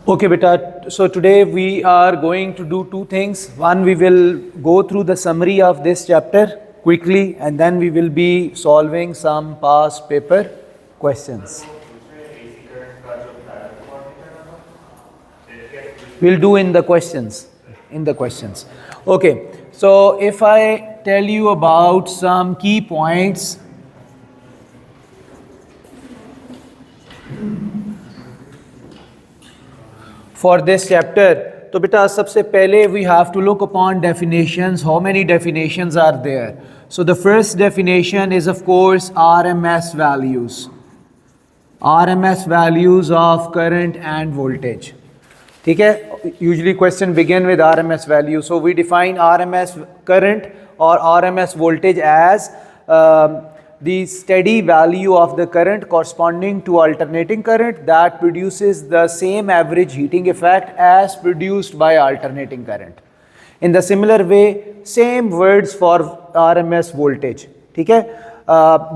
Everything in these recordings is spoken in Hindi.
Okay, beta. So today we are going to do two things. One, we will go through the summary of this chapter quickly, and then we will be solving some past paper questions. We'll do in the questions. Okay. So if I tell you about some key points for this chapter, तो बेटा सबसे पहले we have to look upon definitions. How many definitions are there? So the first definition is of course RMS values. RMS values of current and voltage. ठीक है? Usually question begin with RMS value. So we define RMS current or RMS voltage as the steady value of the current corresponding to alternating current that produces the same average heating effect as produced by alternating current. In the similar way, same words for RMS voltage. ठीक है?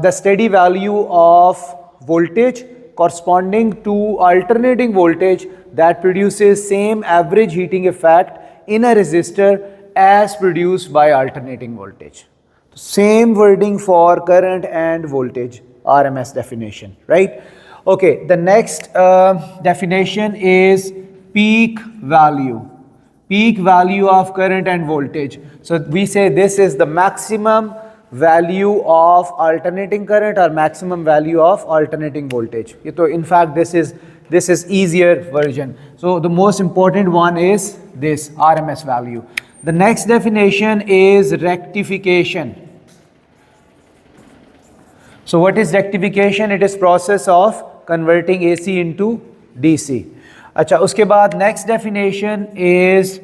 The steady value of voltage corresponding to alternating voltage that produces same average heating effect in a resistor as produced by alternating voltage. Same wording for current and voltage, RMS definition, right? Okay, the next definition is peak value. Peak value of current and voltage. So we say this is the maximum value of alternating current or maximum value of alternating voltage. So in fact this is easier version. So the most important one is this RMS value. The next definition is rectification. So what is rectification? It is process of converting AC into DC. अच्छा, उसके बाद next definition is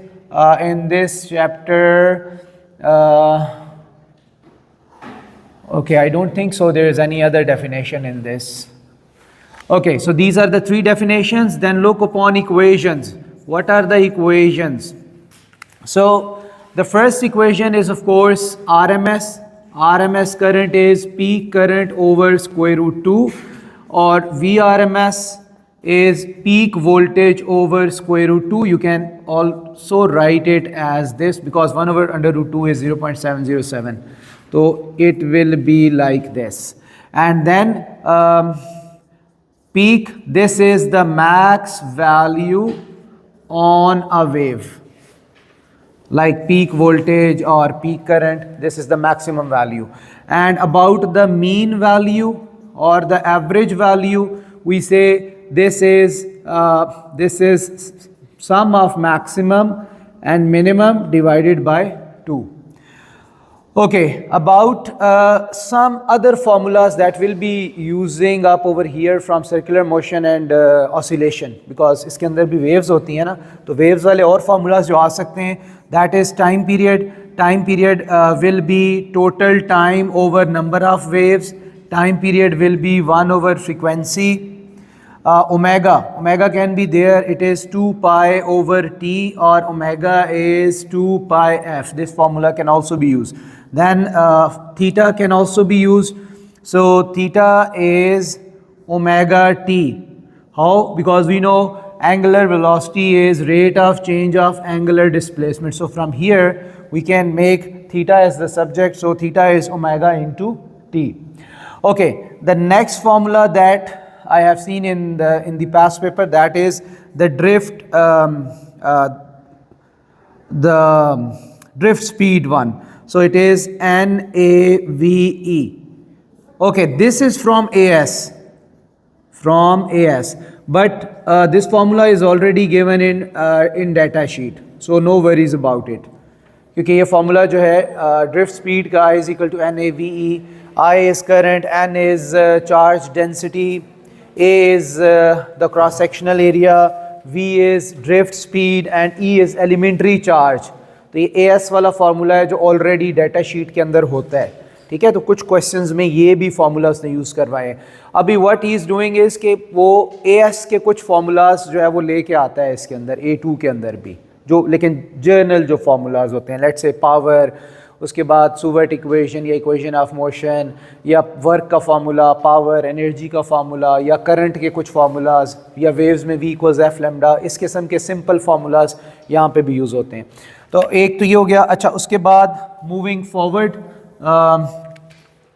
in this chapter. Okay, I don't think so there is any other definition in this. Okay, so these are the three definitions. Then look upon equations. What are the equations? So the first equation is of course RMS. RMS current is peak current over square root 2, or VRMS is peak voltage over square root 2. You can also write it as this because 1 over under root 2 is 0.707. So it will be like this. And then peak, this is the max value on a wave. Like peak voltage or peak current, this is the maximum value. And about the mean value or the average value, we say this is sum of maximum and minimum divided by 2. Okay, about some other formulas that we'll be using up over here from circular motion and oscillation, because इसके अंदर भी waves होती हैं ना, तो waves वाले और formulas जो आ सकते हैं, that is time period. Time period will be total time over number of waves. Time period will be 1 over frequency. Omega can be there, it is 2 pi over T, or omega is 2 pi F. This formula can also be used. Then theta can also be used. So theta is omega T. How? Because we know angular velocity is rate of change of angular displacement. So from here we can make theta as the subject. So theta is omega into T. Okay, the next formula that I have seen in the past paper, that is the drift speed one. So it is NAVE. Okay, this is from AS. But this formula is already given in data sheet. So no worries about it. क्योंकि ये formula जो है drift speed का I is equal to NAVE. I is current, N is charge density, A is the cross sectional area, V is drift speed and E is elementary charge. तो ये AS वाला फार्मूला है जो ऑलरेडी डाटा शीट के अंदर होता है. ठीक है, तो कुछ क्वेश्चंस में ये भी फार्मूलाज ने यूज़ करवाए हैं. अभी what he is doing is कि वो AS के कुछ फार्मूलाज जो है वो लेके आता है इसके अंदर A2 के अंदर भी, जो लेकिन जर्नल जो फार्मूलाज होते हैं, लेट्स से पावर, उसके बाद सूवर्ट इक्वेशन या इक्वेशन ऑफ मोशन या वर्क का फार्मूला, पावर एनर्जी का फार्मूला या करंट के कुछ फार्मूलाज या वेव्स में V = F लैम्डा, इस किस्म के सिंपल फार्मूलाज यहाँ पे भी यूज़ होते हैं। तो एक तो ये हो गया। अच्छा, उसके बाद moving forward,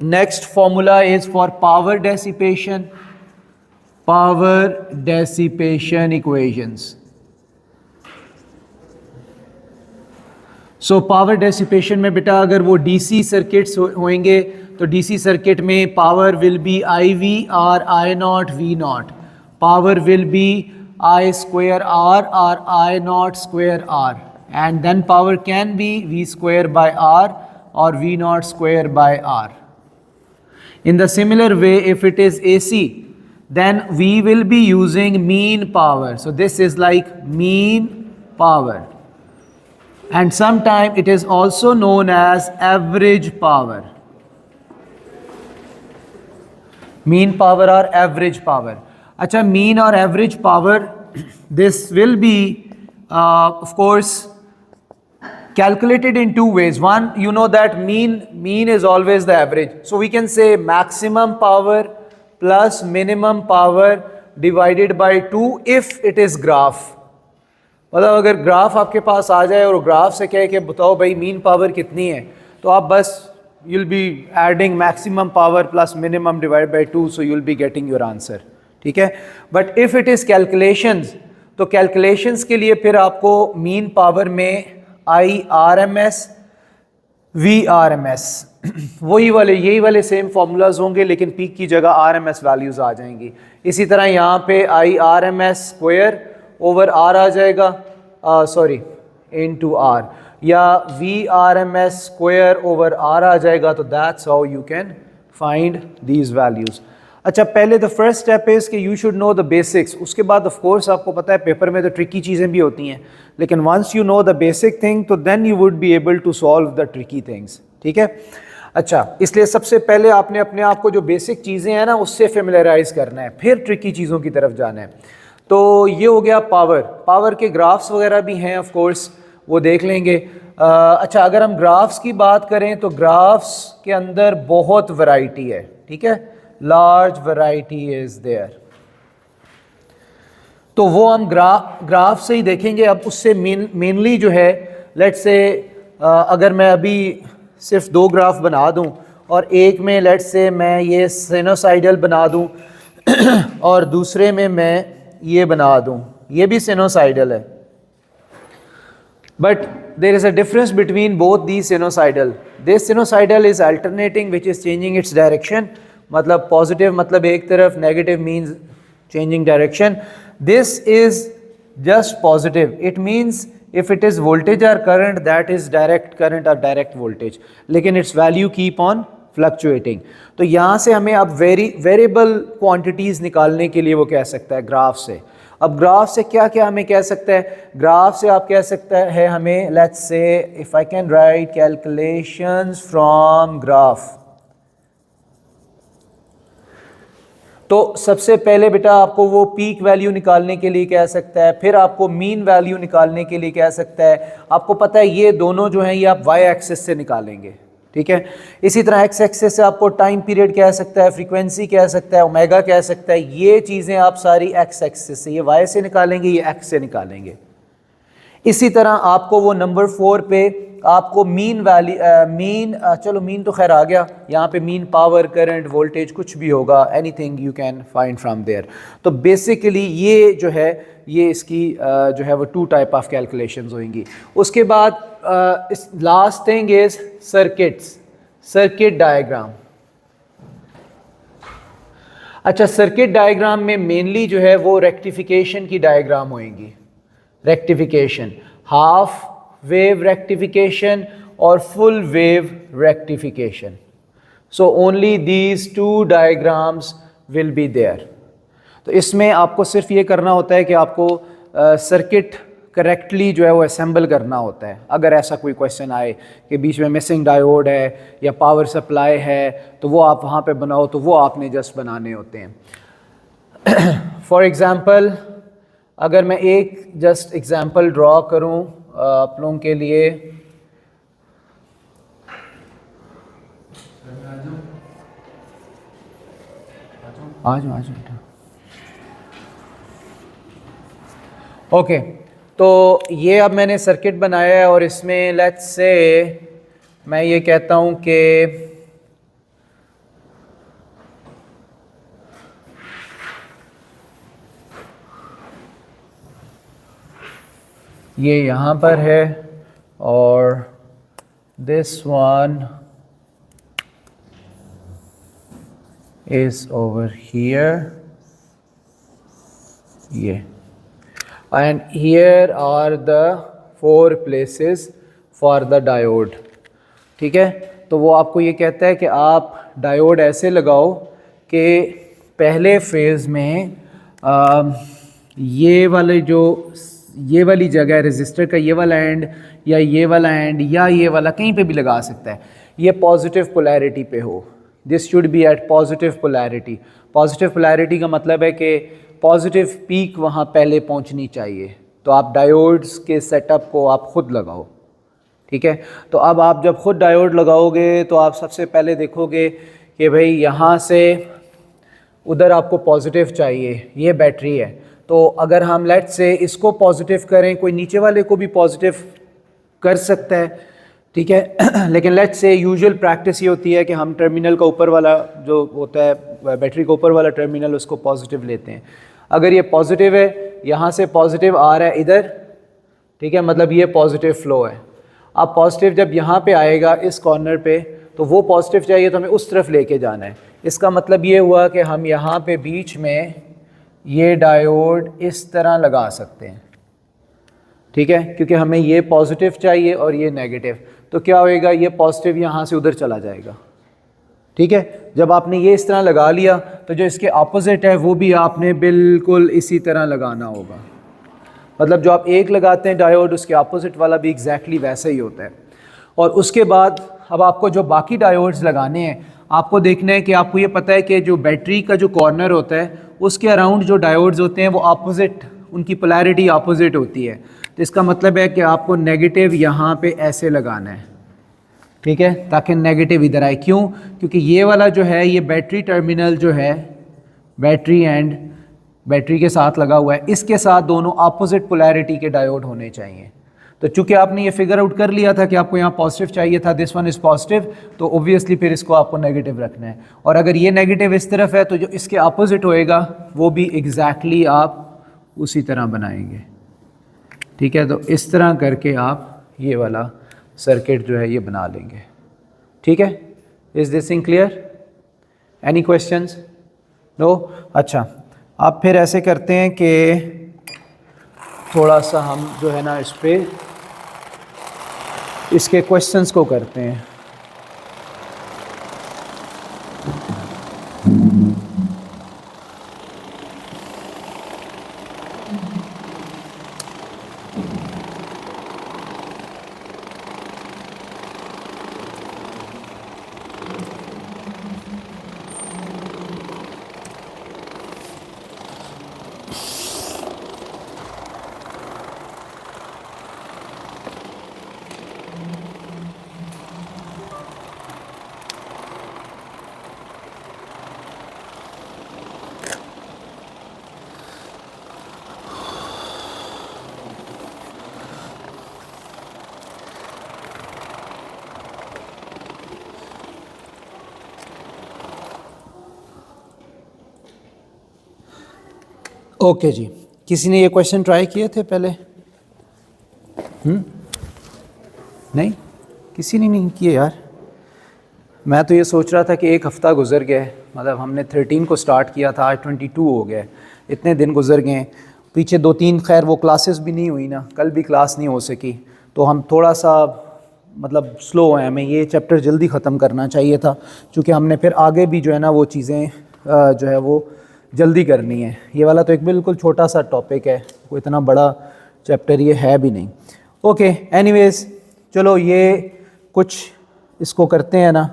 next formula is for power dissipation equations. So power dissipation में बेटा अगर वो डीसी सर्किट्स होंगे तो डीसी सर्किट में पावर विल बी IV और I0 V0, power will B I² R I0² R, and then power can be V²/R or V0²/R. In the similar way, if it is AC, then we will be using mean power. So this is like mean power. And sometimes it is also known as average power. Mean power or average power. Acha, mean or average power, this will be of course calculated in two ways. One, you know that mean is always the average. So we can say maximum power plus minimum power divided by 2 if it is graph. मतलब अगर ग्राफ आपके पास आ जाए और ग्राफ से कहे कि बताओ भाई मीन पावर कितनी है, तो आप बस you'll be adding maximum power plus minimum divided by 2, so you'll be getting your answer. ठीक है। But if it is calculations, तो कैलकुलेशंस के लिए फिर आपको मीन पावर में IRMS VRMS यही वाले सेम फार्मूलाज होंगे, लेकिन पीक की जगह RMS वैल्यूज़ आ जाएंगी। इसी तरह यहाँ पे IRMS² ओवर R आ जाएगा, सॉरी इनटू R, या VRMS² ओवर R आ जाएगा। तो that's how you can find these values. अच्छा, पहले द फर्स्ट स्टेप इज़ कि you should know the basics. उसके बाद ऑफ कोर्स आपको पता है पेपर में तो ट्रिकी चीज़ें भी होती हैं, लेकिन once you know the basic thing तो then you would be able to solve the tricky things. ठीक है। अच्छा, इसलिए सबसे पहले आपने अपने आप को जो बेसिक चीज़ें हैं ना उससे फेमिलराइज करना है, फिर ट्रिकी चीज़ों की तरफ जाना है। तो ये हो गया पावर के ग्राफ्स वगैरह भी हैं ऑफ कोर्स, वो देख लेंगे। अच्छा, अगर हम ग्राफ्स की बात करें तो ग्राफ्स के अंदर बहुत वैरायटी है। ठीक है, लार्ज वैरायटी इज़ देयर। तो वो हम ग्राफ से ही देखेंगे। अब उससे मेनली जो है, लेट्स से अगर मैं अभी सिर्फ 2 ग्राफ बना दूं और एक में लेट्स से मैं ये साइनोसाइडल बना दूं और दूसरे में मैं ये बना दूं, ये भी साइनोसाइडल है, but there is a difference between both the sinusoidal. This sinusoidal is alternating which is changing its direction, मतलब पॉजिटिव मतलब एक तरफ, negative means changing direction. This is just positive, it means if it is voltage or current, that is direct current or direct voltage, लेकिन its value keep on fluctuating। तो यहाँ से हमें अब वेरिएबल क्वांटिटीज़ निकालने के लिए वो कह सकता है ग्राफ से। अब ग्राफ से क्या क्या हमें कह सकता है? ग्राफ से आप कह सकता है हमें, let's say if I can write calculations from graph, तो सबसे पहले बेटा आपको वो पीक वैल्यू निकालने के लिए कह सकता है, फिर आपको मीन वैल्यू निकालने के लिए कह सकता है। आपको पता है ये दोनों जो हैं ये आप वाई एक्सिस से निकालेंगे। ठीक है। इसी तरह एक्स एक्सिस से आपको टाइम पीरियड कह सकता है, फ्रीक्वेंसी कह सकता है, ओमेगा कह सकता है। ये चीज़ें आप सारी एक्स एक्सिस से, ये वाई से निकालेंगे, ये एक्स से निकालेंगे। इसी तरह आपको वो नंबर 4 पे आपको मीन वैल्यू चलो मीन तो खैर आ गया, यहाँ पे मीन पावर, करंट, वोल्टेज कुछ भी होगा, anything you can find from there. तो बेसिकली ये जो है ये इसकी जो है वो 2 टाइप ऑफ कैलकुलेशंस होंगी। उसके बाद last thing is circuit diagram. अच्छा, सर्किट डायग्राम में मेनली जो है वो रेक्टिफिकेशन की डायग्राम होंगी। रेक्टिफिकेशन, हाफ वेव रेक्टिफिकेशन और full wave rectification. So only these 2 diagrams will be there. तो इसमें आपको सिर्फ ये करना होता है कि आपको सर्किट करेक्टली जो है वो असेंबल करना होता है। अगर ऐसा कोई क्वेश्चन आए कि बीच में मिसिंग डायोड है या पावर सप्लाई है, तो वो आप वहाँ पे बनाओ, तो वो आपने जस्ट बनाने होते हैं। फॉर एग्ज़ाम्पल, अगर मैं एक जस्ट एग्ज़ाम्पल ड्रॉ करूँ आप लोगों के लिए, आ जाओ बेटा। ओके, तो ये अब मैंने सर्किट बनाया है और इसमें लेट्स से मैं ये कहता हूँ कि ये यहाँ पर है और this one is over here, and here are the 4 places for the diode. ठीक है, तो वो आपको ये कहता है कि आप डायोड ऐसे लगाओ कि पहले फेज़ में ये वाली जगह है रेजिस्टर का, ये वाला एंड या ये वाला एंड या ये वाला कहीं पे भी लगा सकता है, ये पॉजिटिव पोलैरिटी पे हो। This should be at positive polarity. Positive polarity का मतलब है कि पॉजिटिव पीक वहाँ पहले पहुँचनी चाहिए। तो आप डायोड्स के सेटअप को आप ख़ुद लगाओ, ठीक है। तो अब आप जब ख़ुद डायोड लगाओगे तो आप सबसे पहले देखोगे कि भाई यहाँ से उधर आपको पॉजिटिव चाहिए, ये बैटरी है। तो अगर हम लेट से इसको पॉजिटिव करें, कोई नीचे वाले को भी पॉजिटिव कर सकता है, ठीक है। लेकिन लेट से यूजुअल प्रैक्टिस ये होती है कि हम टर्मिनल का ऊपर वाला जो होता है बैटरी का ऊपर वाला टर्मिनल उसको पॉजिटिव लेते हैं। अगर ये पॉजिटिव है, यहाँ से पॉजिटिव आ रहा है इधर, ठीक है, मतलब ये पॉजिटिव फ्लो है। अब पॉजिटिव जब यहाँ पे आएगा इस कॉर्नर पे, तो वो पॉजिटिव चाहिए तो हमें उस तरफ लेके जाना है। इसका मतलब ये हुआ कि हम यहाँ पे बीच में ये डायोड इस तरह लगा सकते हैं, ठीक है, क्योंकि हमें ये पॉजिटिव चाहिए और ये नेगेटिव। तो क्या होएगा, ये पॉजिटिव यहाँ से उधर चला जाएगा, ठीक है। जब आपने ये इस तरह लगा लिया तो जो इसके ऑपोजिट है वो भी आपने बिल्कुल इसी तरह लगाना होगा। मतलब जो आप एक लगाते हैं डायोड, उसके ऑपोजिट वाला भी एग्जैक्टली वैसा ही होता है। और उसके बाद अब आपको जो बाकी डायोड्स लगाने हैं, आपको देखना है कि आपको ये पता है कि जो बैटरी का जो कॉर्नर होता है उसके अराउंड जो डायोड्स होते हैं वो ऑपोजिट, उनकी पोलैरिटी ऑपोजिट होती है। तो इसका मतलब है कि आपको नेगेटिव यहाँ पे ऐसे लगाना है, ठीक है, ताकि नेगेटिव इधर आए। क्यों? क्योंकि ये वाला जो है ये बैटरी टर्मिनल जो है बैटरी एंड बैटरी के साथ लगा हुआ है, इसके साथ दोनों अपोजिट पोलैरिटी के डायोड होने चाहिए। तो चूंकि आपने ये फिगर आउट कर लिया था कि आपको यहाँ पॉजिटिव चाहिए था, दिस वन इज़ पॉजिटिव, तो ऑब्वियसली फिर इसको आपको नेगेटिव रखना है। और अगर ये नेगेटिव इस तरफ है तो जो इसके अपोजिट होएगा वो भी एग्जैक्टली आप उसी तरह बनाएंगे, ठीक है। तो इस तरह करके आप ये वाला सर्किट जो है ये बना लेंगे, ठीक है। Is this thing clear? Any questions? No? अच्छा, आप फिर ऐसे करते हैं कि थोड़ा सा हम जो है ना इस पे इसके क्वेश्चंस को करते हैं। ओके जी, किसी ने ये क्वेश्चन ट्राई किए थे पहले? नहीं, किसी ने नहीं किए यार। मैं तो ये सोच रहा था कि एक हफ़्ता गुजर गया, मतलब हमने 13 को स्टार्ट किया था, आज 22 हो गया, इतने दिन गुजर गए। पीछे 2-3 खैर वो क्लासेस भी नहीं हुई ना, कल भी क्लास नहीं हो सकी, तो हम थोड़ा सा मतलब स्लो हैं। हमें ये चैप्टर जल्दी ख़त्म करना चाहिए था, क्योंकि हमने फिर आगे भी जो है ना वो चीज़ें जो है वो जल्दी करनी है। ये वाला तो एक बिल्कुल छोटा सा टॉपिक है, कोई इतना बड़ा चैप्टर ये है भी नहीं। ओके, एनीवेज चलो ये कुछ इसको करते हैं ना।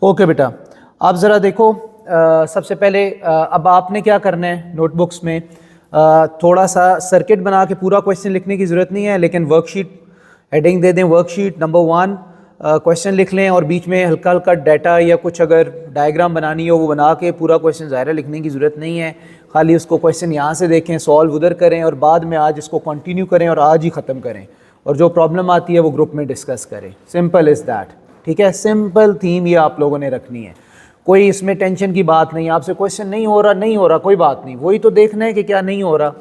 ओके बेटा, आप ज़रा देखो, सबसे पहले अब आपने क्या करना है नोटबुक्स में, थोड़ा सा सर्किट बना के पूरा क्वेश्चन लिखने की ज़रूरत नहीं है, लेकिन वर्कशीट हेडिंग दे दें, वर्कशीट नंबर 1 क्वेश्चन लिख लें और बीच में हल्का हल्का डाटा या कुछ अगर डायग्राम बनानी हो वो बना के पूरा क्वेश्चन ज़ाहिर लिखने की ज़रूरत नहीं है, खाली उसको क्वेश्चन यहाँ से देखें, सॉल्व उधर करें और बाद में आज इसको कंटिन्यू करें और आज ही ख़त्म करें, और जो प्रॉब्लम आती है वो ग्रुप में डिस्कस करें। सिंपल इज़ दैट, ठीक है। सिंपल थीम ये आप लोगों ने रखनी है, कोई इसमें टेंशन की बात नहीं। आपसे क्वेश्चन नहीं हो रहा कोई बात नहीं, वही तो देखना है कि क्या नहीं हो रहा,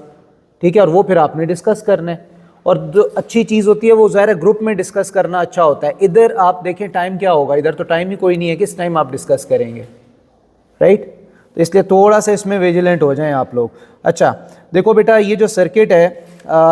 ठीक है, और वो फिर आपने डिस्कस करना है। और जो अच्छी चीज़ होती है वो ज़ाहिर ग्रुप में डिस्कस करना अच्छा होता है। इधर आप देखें टाइम क्या होगा, इधर तो टाइम ही कोई नहीं है, किस टाइम आप डिस्कस करेंगे, राइट। तो इसलिए थोड़ा सा इसमें विजिलेंट हो जाएं आप लोग। अच्छा देखो बेटा, ये जो सर्किट है,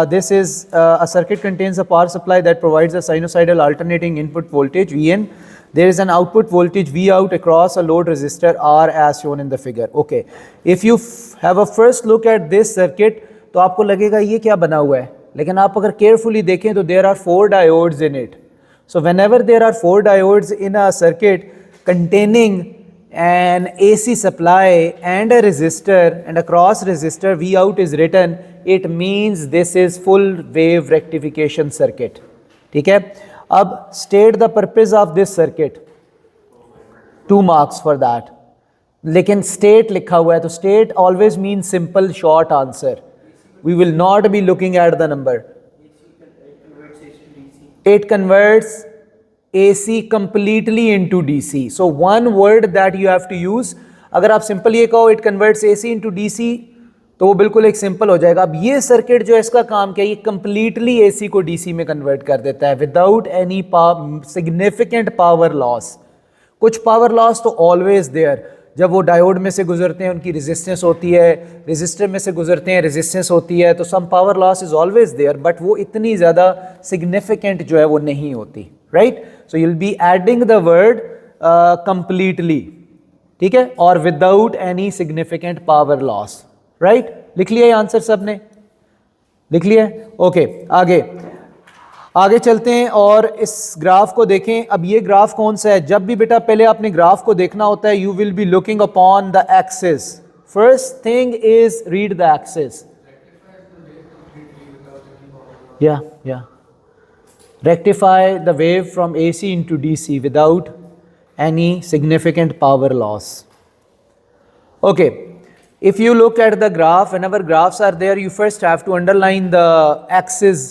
this is a circuit contains a power supply that provides a sinusoidal alternating input voltage Vn. There is an output voltage V out across a load resistor R as shown in the figure. Okay, if you have a first look at this circuit, तो आपको लगेगा ये क्या बना हुआ है, लेकिन आप अगर केयरफुली देखें तो there are 4 diodes in it. So whenever there are 4 diodes in a circuit containing an AC supply and a resistor and a cross resistor V out is written, it means this is full wave rectification circuit. ठीक है। अब state the purpose of this circuit, 2 marks for that, लेकिन state लिखा हुआ है तो state always means simple short answer. We will not be looking at the number. It converts AC completely into DC. So one word that you have to use, अगर आप सिंपल ये कहो it converts AC into DC तो वो बिल्कुल एक सिंपल हो जाएगा। अब ये सर्किट जो है इसका काम क्या है, ये कंप्लीटली AC को DC में कन्वर्ट कर देता है without any significant power loss. कुछ पावर लॉस तो ऑलवेज देयर, जब वो डायोड में से गुजरते हैं उनकी रेजिस्टेंस होती है, रेजिस्टर में से गुजरते हैं रेजिस्टेंस होती है, तो some power loss is always there, but वो इतनी ज़्यादा सिग्निफिकेंट जो है वो नहीं होती, right. So you will be adding the word completely, ठीक है, और without any significant power loss, right. लिख लिया आंसर सबने, लिख लिया, ओके। आगे चलते हैं और इस ग्राफ को देखें। अब ये ग्राफ कौन सा है, जब भी बेटा पहले आपने ग्राफ को देखना होता है, you will be looking upon the axis. First thing is read the axis, या rectify the wave from AC into DC without any significant power loss. Okay, if you look at the graph, whenever graphs are there, you first have to underline the axis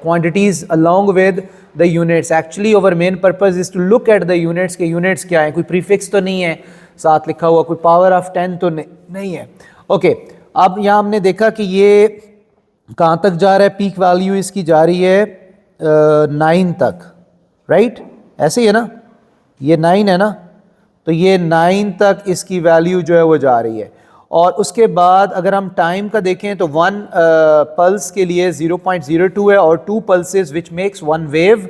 quantities along with the units. Actually our main purpose is to look at the units के units क्या है, कोई prefix तो नहीं है साथ लिखा हुआ, कोई power of 10 तो नहीं है। ओके, अब यहाँ हमने देखा कि ये कहाँ तक जा रहा है, पीक वैल्यू इसकी जा रही है 9 तक, राइट, ऐसे ही है ना, ये 9 है ना, तो ये 9 तक इसकी वैल्यू जो है वो जा रही है। और उसके बाद अगर हम टाइम का देखें तो 1 पल्स के लिए 0.02 है और 2 पल्सेस विच मेक्स 1 वेव,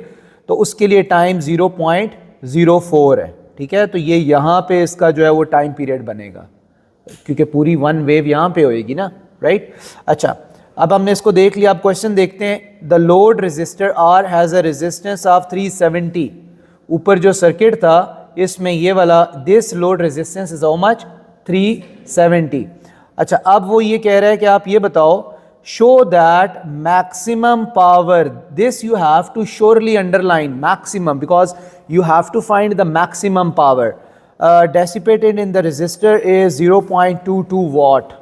तो उसके लिए टाइम 0.04 है, ठीक है। तो ये यहाँ पे इसका जो है वो टाइम पीरियड बनेगा क्योंकि पूरी 1 वेव यहाँ पे होएगी ना, राइट। अच्छा, अब हमने इसको देख लिया, अब क्वेश्चन देखते हैं। The load resistor R has a resistance of 370। ऊपर जो सर्किट था इसमें ये वाला, this load resistance is how much, 370। अच्छा, अब वो ये कह रहा है कि आप ये बताओ, show that maximum power, this you have to surely underline maximum because you have to find the maximum power dissipated in the resistor is 0.22 watt.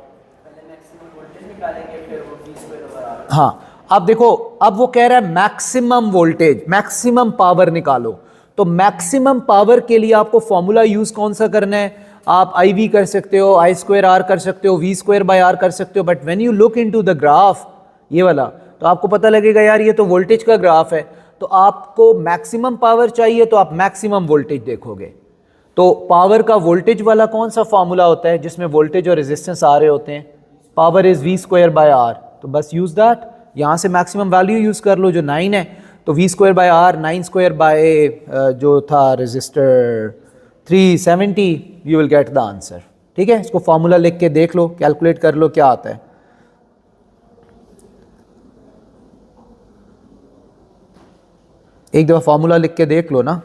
हाँ, अब देखो, अब वो कह रहा है मैक्सिमम वोल्टेज, मैक्सिमम पावर निकालो। तो मैक्सिमम पावर के लिए आपको फॉर्मूला यूज कौन सा करना है, आप IV कर सकते हो, I²R कर सकते हो, V²/R कर सकते हो, but when you look into the graph, ये वाला, तो आपको पता लगेगा यार ये तो वोल्टेज का ग्राफ है, तो आपको मैक्सिमम पावर चाहिए तो आप मैक्सिमम वोल्टेज देखोगे। तो पावर का वोल्टेज वाला कौन सा फॉर्मूला होता है जिसमें वोल्टेज और रेजिस्टेंस आ रहे होते हैं, पावर इज V²/R, तो बस यूज दैट, यहाँ से मैक्सिमम वैल्यू यूज कर लो जो 9 है, तो V²/R 9² जो था resistor 370, you will get the answer, ठीक है। इसको फॉर्मूला लिख के देख लो, कैलकुलेट कर लो क्या आता है। एक दफा फॉर्मूला लिख के देख लो ना।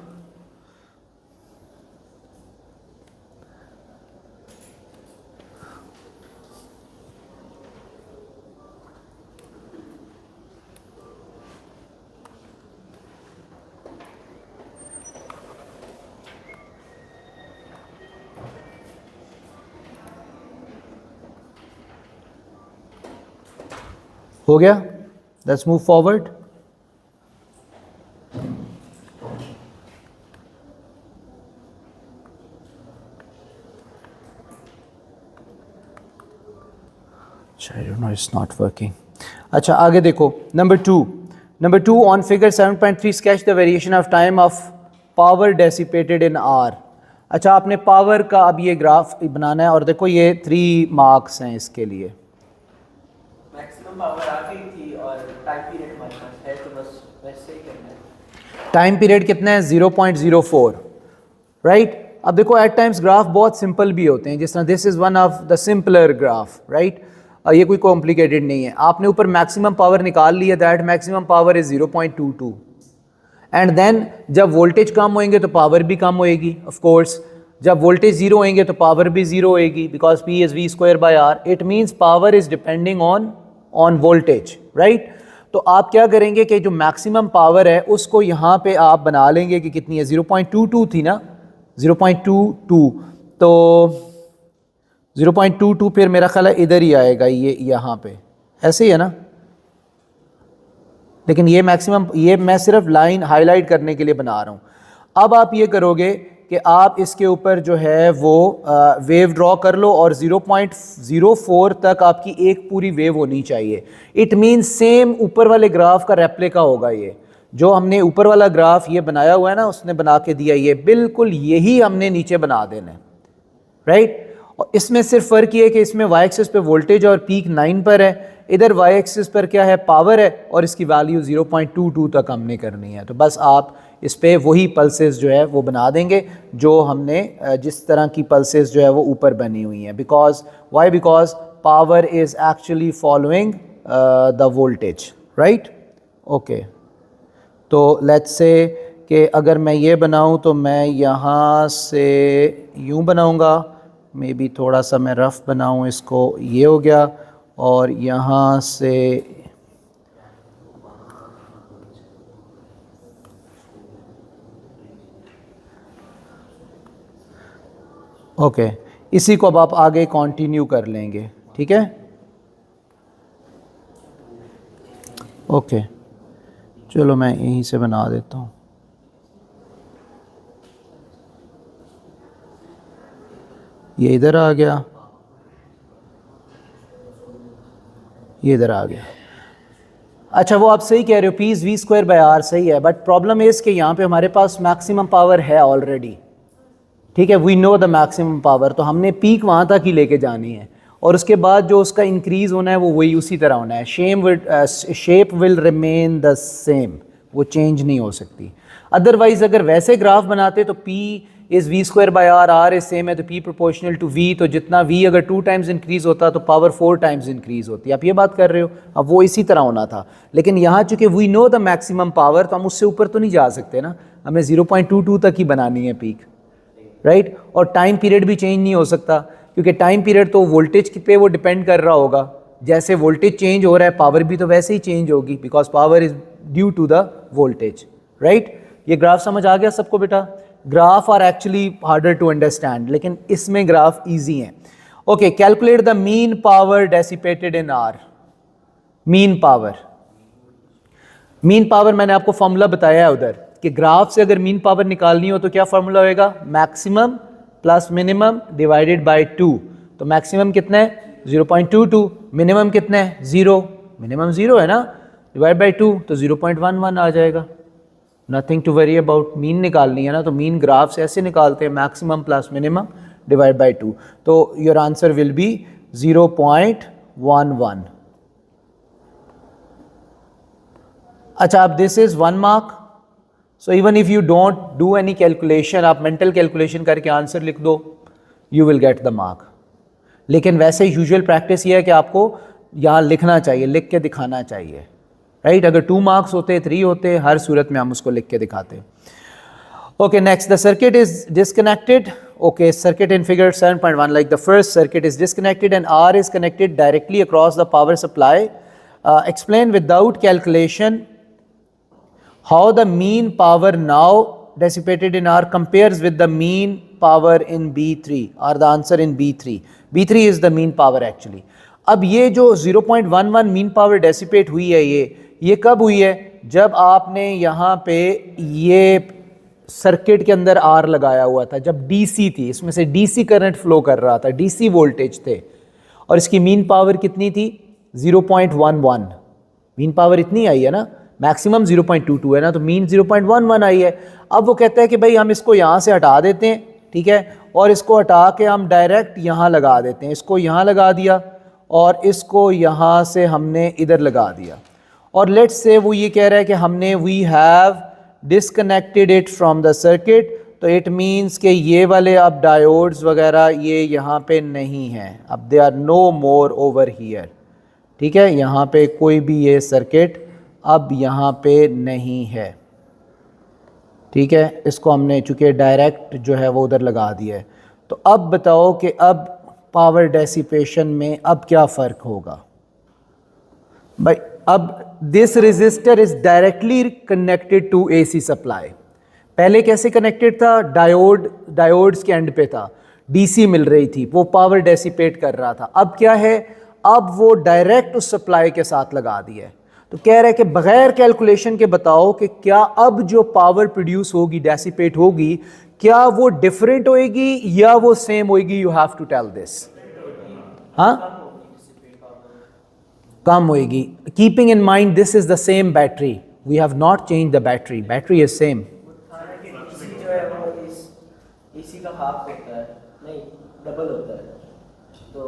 हो गया? Let's move forward. I don't know, it's not working. अच्छा आगे देखो. Number two on figure 7.3 sketch the variation of time of power dissipated in R. अच्छा आपने पावर का अब ये ग्राफ बनाना है और देखो ये 3 मार्क्स हैं इसके लिए. मैक्सिमम पावर आ गई थी और टाइम पीरियड हमारे पास है तो बस वैसे ही करना है. टाइम पीरियड कितना है? 0.04. राइट. अब देखो एट टाइम्स ग्राफ बहुत सिंपल भी होते हैं, जिस तरह this is one of the simpler graph. Right. ये कोई कॉम्प्लिकेटेड नहीं है. आपने ऊपर मैक्सिमम पावर निकाल लिया, that maximum power is 0.22. And then जब वोल्टेज कम होएंगे तो पावर भी कम होएगी ऑफ कोर्स. जब वोल्टेज जीरो होएंगे तो पावर भी जीरो होएगी, because P is V²/R. It means power is depending on voltage. Right. तो आप क्या करेंगे कि जो मैक्सिमम पावर है उसको यहाँ पे आप बना लेंगे कि कितनी है, 0.22 थी ना, 0.22. तो 0.22 फिर मेरा ख्याल है इधर ही आएगा, ये यहाँ पे ऐसे ही है ना. लेकिन ये मैक्सिमम, ये मैं सिर्फ लाइन हाईलाइट करने के लिए बना रहा हूँ. अब आप ये करोगे कि आप इसके ऊपर जो है वो वेव ड्रॉ कर लो और 0.04 तक आपकी एक पूरी वेव होनी चाहिए. इट मीन्स सेम ऊपर वाले ग्राफ का रेप्लिका होगा. ये जो हमने ऊपर वाला ग्राफ ये बनाया हुआ है ना, उसने बना के दिया, ये बिल्कुल यही हमने नीचे बना देना है. राइट. और इसमें सिर्फ फ़र्क ये है कि इसमें वाई एक्सिस पे वोल्टेज और पीक 9 पर है, इधर वाई एक्सिस पर क्या है, पावर है, और इसकी वैल्यू 0.22 तक हमने करनी है. तो बस आप इस पे वही पल्सेस जो है वो बना देंगे जो हमने जिस तरह की पल्सेस जो है वो ऊपर बनी हुई हैं. Because power is actually following the voltage. Right. Okay. तो लेट्स से कि अगर मैं ये बनाऊँ तो मैं यहाँ से यूँ बनाऊँगा, मे बी थोड़ा सा मैं रफ़ बनाऊँ इसको, ये हो गया. और यहाँ से ओके, इसी को अब आप आगे कंटिन्यू कर लेंगे. ठीक है. ओके, चलो मैं यहीं से बना देता हूँ. ये इधर आ गया, ये इधर आ गया. अच्छा वो आप सही कह रहे हो, P इज़ V²/R सही है, बट प्रॉब्लम इज़ कि यहाँ पे हमारे पास मैक्सिमम पावर है ऑलरेडी. ठीक है, we know the maximum power, तो हमने पीक वहाँ तक ही लेके जानी है और उसके बाद जो उसका इंक्रीज़ होना है वो वही उसी तरह होना है. Shape will remain the same, वो चेंज नहीं हो सकती. अदरवाइज़ अगर वैसे ग्राफ बनाते तो P is V²/R, R is same है तो P प्रोपोर्शनल टू V, तो जितना V अगर 2 टाइम्स इंक्रीज़ होता तो पावर 4 टाइम्स इंक्रीज़ होती. आप ये बात कर रहे हो, अब वो इसी तरह होना था. लेकिन यहाँ चूँकि we know the maximum power, तो हम उससे ऊपर तो नहीं जा सकते ना, हमें 0.22 तक ही बनानी है पीक. राइट. और टाइम पीरियड भी चेंज नहीं हो सकता, क्योंकि टाइम पीरियड तो वोल्टेज पे वो डिपेंड कर रहा होगा. जैसे वोल्टेज चेंज हो रहा है, पावर भी तो वैसे ही चेंज होगी, because power is due to the voltage. Right. ये ग्राफ समझ आ गया सबको बेटा? Graph are actually harder to understand, लेकिन इसमें ग्राफ ईजी हैं. Okay, calculate the mean power dissipated in R. Mean power मैंने आपको फॉर्मूला बताया है उधर कि ग्राफ से अगर मीन पावर निकालनी हो तो क्या फॉर्मूला होएगा, maximum plus minimum divided by 2. तो मैक्सिमम कितना है 0.22, मिनिमम कितना है 0, मिनिमम 0 है ना, डिवाइड बाय 2 तो 0.11 आ जाएगा. Nothing to worry about. Mean निकालनी है ना, तो मीन ग्राफ से ऐसे निकालते हैं, maximum plus minimum divide by 2. तो योर आंसर विल बी 0.11. अच्छा, अब this is 1 mark. So even if you don't do any calculation, आप मेंटल कैलकुलेशन करके आंसर लिख दो, you will get the mark. लेकिन वैसे यूजुअल प्रैक्टिस ये है कि आपको यहाँ लिखना चाहिए, लिख के दिखाना चाहिए. राइट. अगर 2 मार्क्स होते, 3 होते, हर सूरत में हम उसको लिख के दिखाते. Okay, next, the circuit is disconnected. Okay, circuit in figure 7.1, like the first circuit is disconnected and R is connected directly across the power supply. Explain without calculation how the mean power now dissipated in R compares with the mean power in B3, or the answer in B3. B3 is the mean power actually. अब ये जो 0.11 मीन पावर डेसिपेट हुई है, ये कब हुई है? जब आपने यहाँ पे ये सर्किट के अंदर आर लगाया हुआ था, जब डीसी थी, इसमें से डीसी करंट फ्लो कर रहा था, डीसी वोल्टेज थे, और इसकी मीन पावर कितनी थी? 0.11। मीन पावर इतनी आई है ना, मैक्सिमम 0.22 है ना, तो मीन 0.11 आई है। अब वो कहता है कि भाई हम इसको यहाँ से हटा देते हैं, ठीक है, और इसको हटा के हम डायरेक्ट यहाँ लगा देते हैं। इसको यहाँ लगा दिया और इसको यहाँ से हमने इधर लगा दिया, और लेट्स से वो ये कह रहा है कि हमने we have disconnected it from the circuit, तो इट मीन्स कि ये वाले अब डायोड्स वगैरह ये यहाँ पे नहीं हैं, अब they are no more over here, ठीक है। यहाँ पे कोई भी ये सर्किट अब यहाँ पे नहीं है, ठीक है। इसको हमने चूँकि डायरेक्ट जो है वो उधर लगा दिया है। तो अब बताओ कि अब पावर डेसिपेशन में अब क्या फ़र्क होगा भाई? अब this resistor is directly connected to AC supply. पहले कैसे कनेक्टेड था? डायोड्स के एंड पे था, डीसी मिल रही थी, वो पावर डेसिपेट कर रहा था। अब क्या है? अब वो डायरेक्ट उस सप्लाई के साथ लगा दिया है। तो कह रहा है कि बगैर कैलकुलेशन के बताओ कि क्या अब जो पावर प्रोड्यूस होगी, डेसिपेट होगी, क्या वो डिफरेंट होएगी या वो सेम होएगी? You have to tell this. हाँ, कम होएगी। Keeping in mind this is the same battery, we have not change the battery, battery is same. DC जो है वो इस एसी का हाफ होता है, नहीं डबल होता है, तो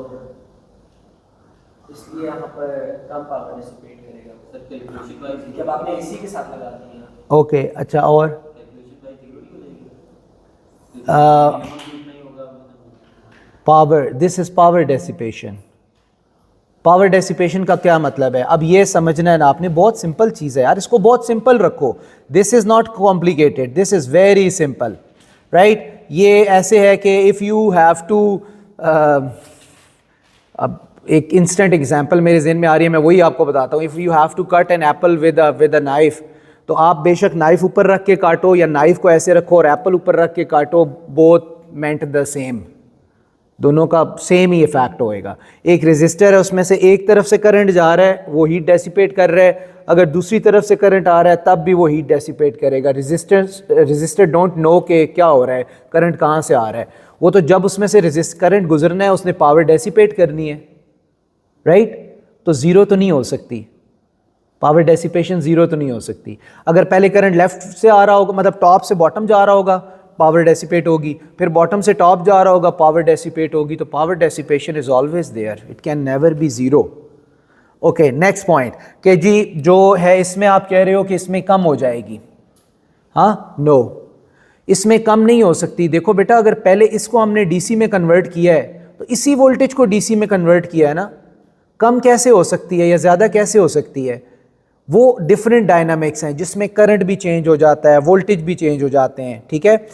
इसलिए यहाँ पर कम पावर डिसिपेट करेगा सर कैलकुलेशन वाइज जब आपने एसी के साथ लगा दिया। ओके, अच्छा, और power, this is power dissipation. Power dissipation का क्या मतलब है? अब ये समझना है ना आपने, बहुत सिंपल चीज़ है यार, इसको बहुत सिंपल रखो। This is not complicated, this is very simple, right. ये ऐसे है कि इफ़ यू हैव टू, अब एक इंस्टेंट एग्जांपल मेरे जहन में आ रही है, मैं वही आपको बताता हूँ। If you have to cut an apple with a knife, तो आप बेशक नाइफ ऊपर रख के काटो या नाइफ को ऐसे रखो और एप्पल ऊपर रख के काटो, बोथ मेंट द सेम, दोनों का सेम ही इफेक्ट होएगा। एक रेजिस्टर है, उसमें से एक तरफ से करंट जा रहा है, वो हीट डेसिपेट कर रहा है, अगर दूसरी तरफ से करंट आ रहा है तब भी वो हीट डेसिपेट करेगा। रेजिस्टर डोंट नो कि क्या हो रहा है, करंट कहाँ से आ रहा है, वो तो जब उसमें से करंट गुजरना है उसने पावर डेसिपेट करनी है, राइट। तो ज़ीरो तो नहीं हो सकती, पावर डेसिपेशन ज़ीरो तो नहीं हो सकती। अगर पहले करंट लेफ्ट से आ रहा होगा, मतलब टॉप से बॉटम जा रहा होगा, पावर डेसिपेट होगी, फिर बॉटम से टॉप जा रहा होगा, पावर डेसिपेट होगी। तो power dissipation is always there, it can never be zero. Okay, next point कि जी जो है इसमें आप कह रहे हो कि इसमें कम हो जाएगी, हाँ, नो, इसमें कम नहीं हो सकती। देखो बेटा, अगर पहले इसको हमने डीसी में कन्वर्ट किया है तो इसी वोल्टेज को डीसी में कन्वर्ट किया है ना, कम कैसे हो सकती है या ज़्यादा कैसे हो सकती है? वो डिफरेंट डायनामिक्स हैं जिसमें करंट भी चेंज हो जाता है, वोल्टेज भी चेंज हो जाते हैं, ठीक है।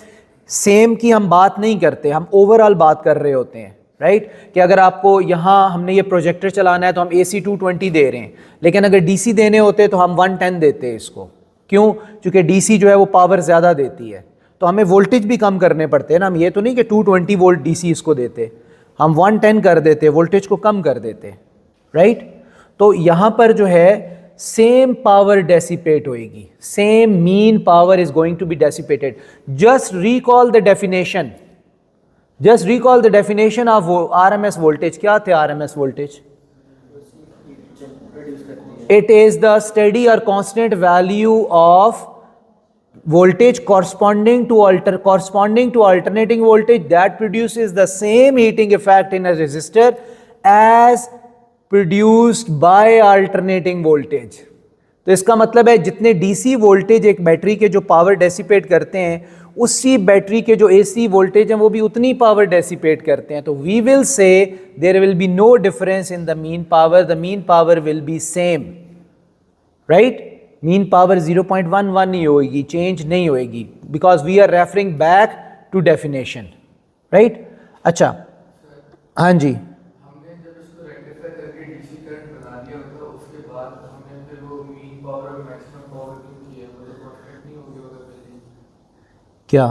सेम की हम बात नहीं करते, हम ओवरऑल बात कर रहे होते हैं, राइट। कि अगर आपको यहाँ हमने ये प्रोजेक्टर चलाना है तो हम AC 220 दे रहे हैं, लेकिन अगर DC देने होते तो हम 110 देते हैं इसको। क्यों? क्योंकि DC जो है वो पावर ज़्यादा देती है, तो हमें वोल्टेज भी कम करने पड़ते हैं ना। हम ये तो नहीं कि 220 वोल्ट DC इसको देते, हम 110 कर देते, वोल्टेज को कम कर देते, राइट। तो यहाँ पर जो है सेम पावर डेसिपेट होएगी, same mean power is going to be dissipated. Just recall the definition, just recall the definition of RMS voltage. क्या थे RMS voltage? It is the steady और constant value of voltage corresponding to alternating voltage that produces the same heating effect in a resistor as produced by alternating voltage। तो इसका मतलब है जितने DC वोल्टेज एक बैटरी के जो पावर डेसिपेट करते हैं, उसी बैटरी के जो AC वोल्टेज हैं वो भी उतनी पावर डेसिपेट करते हैं। तो we will say there will be no difference in the mean power, the mean power will be same, right. Mean power 0.11 नहीं होगी, चेंज नहीं होएगी, because we are referring back to definition, right. अच्छा, हाँ जी, हमने जब इसको रेक्टिफाई करके डीसी करंट बना दिया होता, उसके बाद हमने फिर वो मीन पावर और मैक्सिमम पावर क्यों किया? वो तो परफेक्ट नहीं हो गया होगा पहले। क्या?